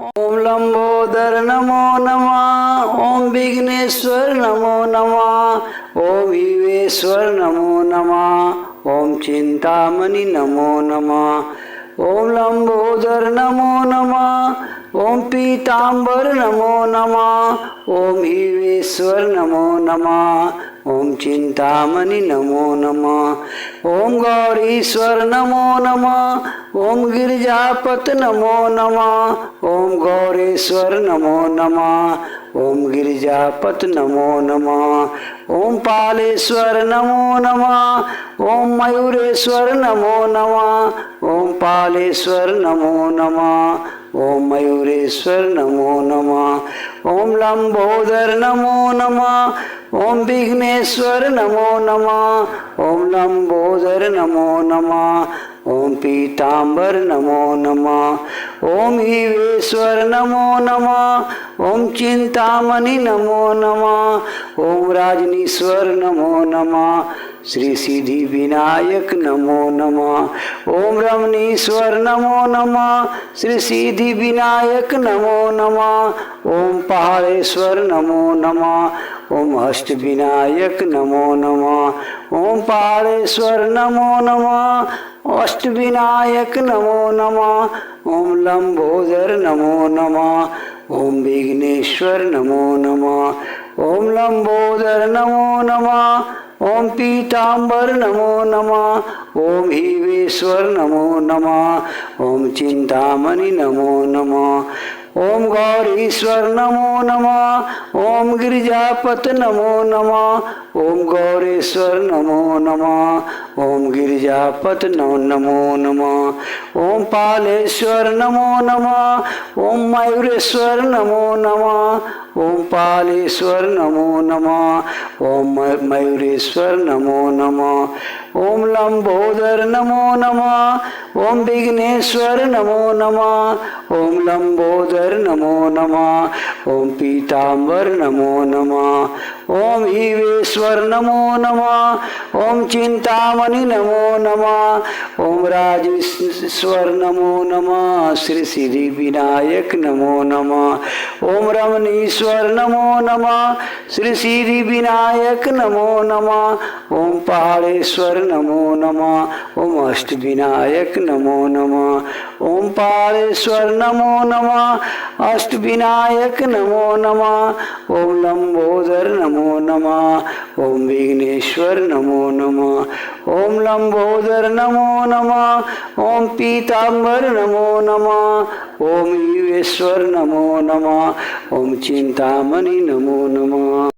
ओम लंबोदर नमो नमः। ओम विघ्नेश्वर नमो नमः। ओम ईवेश्वर नमो नमः। ओम चिंतामणि नमो नमः। ओम लंबोदर नमो नमः। ओम पीतांबर नमो नमः। ओम ईवेश्वर नमो नमः। ओम चिंतामणि नमो नमः। ओम गौरीश्वर नमो नमः। ओम गिरिजापत नमो नमः। ओम गौरेश्वर नमो नमः। ओम गिरिजापत नमो नमः। ओम पालेश्वर नमो नमः। ओम मयूरेश्वर नमो नमः। ओम पालेश्वर नमो नमः। ओम मयूरेश्वर नमो नमः। ओम लंबोदर नमो नमः। ओम विघ्नेश्वर नमो नमः। ओम लंबोदर नमो नमः। ओम पीतांबर नमो नमः। ओम ईवेश्वर नमो नमः। ओम चिंतामणि नमो नमः। ओम राजनीश्वर नमो नमः। श्री सिद्धि विनायक नमो नमः। ओम रमणीश्वर नमो नमः। श्री सिद्धि विनायक नमो नमः। ओम पहाड़ेश्वर नमो नमः। ओम अष्ट विनायक नमो नमः। ओम पहाड़ेश्वर नमो नमः। अष्ट विनायक नमो नमः। ओम लंबोदर नमो नमः। ओम विघ्नेश्वर नमो नमः। ओम लंबोदर नमो नमः। ओम पीतांबर नमो नमः। ओम ईवेश्वर नमो नमः। ओम चिंतामणि नमो नमः। ओम गौरीश्वर नमो नमः। ओम गिरिजापत नमो नमः। ओम गौरेश्वर नमो नमः। ओम गिरिजापत नमो नमः। ओम पालेश्वर नमो नमः। ओम मयूरेश्वर नमो नमः। ओम पालेश्वर नमो नमः। ओम मयूरेश्वर नमो नमः। ओम लंबोदर नमो नमः। ओम विघ्नेश्वर नमो नमः। ओम लंबोदर नमो नमः। ओम पीतांबर नमो नमः। ओम ईवेश्वर नमो नमः। ओम चिंतामणि नमो नमः। ओम राजेश्वर नमो नमः। श्री सिद्धि विनायक नमो नमः। ओम रमणीश्वर नमो नमः। श्री सिद्धि विनायक नमो नमः। ओम पहाड़ेश्वर नमो नमः। ओम अष्ट विनायक नमो नमः। ओम पहाड़ेश्वर नमो नमः। अष्ट विनायक नमो नमः। ओम लंबोदर नमो नमः। ओम विघ्नेश्वर नमो नमः। ओम लंबोदर नमो नमः। ओम पीतांबर नमो नमः। ओम ईवेश्वर नमो नमः। ओम चिंतामणि नमो नमः।